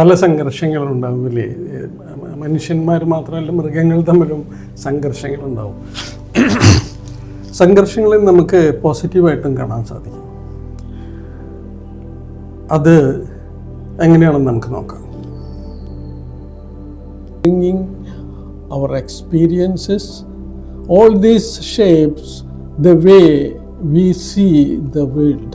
പല സംഘർഷങ്ങളുണ്ടാവില്ലേ? മനുഷ്യന്മാർ മാത്രമല്ല, മൃഗങ്ങൾ തമ്മിലും സംഘർഷങ്ങളുണ്ടാവും. സംഘർഷങ്ങളെ നമുക്ക് പോസിറ്റീവായിട്ടും കാണാൻ സാധിക്കും. അത് എങ്ങനെയാണെന്ന് നമുക്ക് നോക്കാം. Bringing our experiences, all this shapes the way we see the world.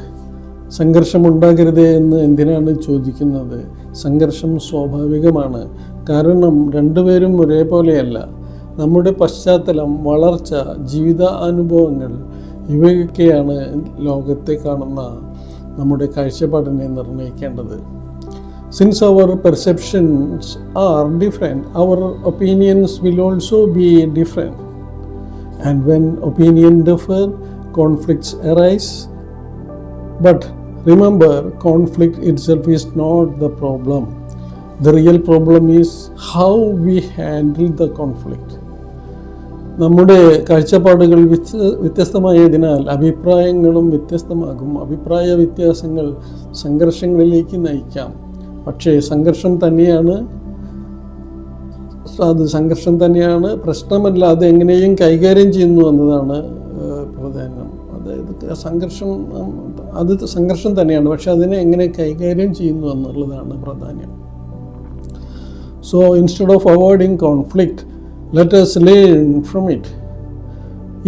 സംഘർഷമുണ്ടാകരുത് എന്ന് എന്തിനാണ് ചോദിക്കുന്നത്? സംഘർഷം സ്വാഭാവികമാണ്. കാരണം രണ്ടുപേരും ഒരേപോലെയല്ല. നമ്മുടെ പശ്ചാത്തലം, വളർച്ച, ജീവിത അനുഭവങ്ങൾ ഇവയൊക്കെയാണ് ലോകത്തെ കാണുന്ന നമ്മുടെ കാഴ്ചപ്പാടിനെ നിർണ്ണയിക്കേണ്ടത്. Since our perceptions are different, our opinions will also be different. And when opinions differ, conflicts arise. But remember, conflict itself is not the problem. The real problem is how we handle the conflict. നമ്മുടെ കാഴ്ചപ്പാടുകൾ വ്യത്യസ്തമായതിനാൽ അഭിപ്രായങ്ങളും വ്യത്യസ്തമാകും. അഭിപ്രായ വ്യത്യാസങ്ങൾ സംഘർഷങ്ങളിലേക്ക് നയിക്കാം. പക്ഷേ സംഘർഷം തന്നെയാണ് പ്രശ്നമല്ല, അത് എങ്ങനെയും കൈകാര്യം ചെയ്യുന്നു എന്നതാണ് പ്രധാനം. അതായത് സംഘർഷം തന്നെയാണ്, പക്ഷെ അതിനെ എങ്ങനെ കൈകാര്യം ചെയ്യുന്നു എന്നുള്ളതാണ് പ്രാധാന്യം. So instead of avoiding conflict, let us learn from it.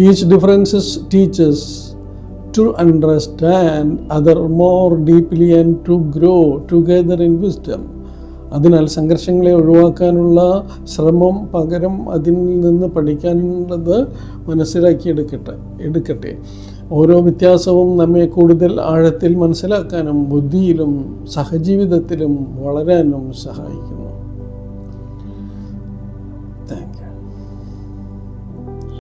Each differences teach us to understand other more deeply and to grow together in wisdom. അതിനാൽ സംഘർഷങ്ങളെ ഒഴിവാക്കാനുള്ള ശ്രമം പകരം അതിൽ നിന്ന് പഠിക്കാനുള്ളത് എടുക്കട്ടെ. ഓരോ വ്യത്യാസവും നമ്മെ കൂടുതൽ ആഴത്തിൽ മനസ്സിലാക്കാനും ബുദ്ധിയിലും സഹജീവിതത്തിലും വളരാനും സഹായിക്കുന്നു. Thank you.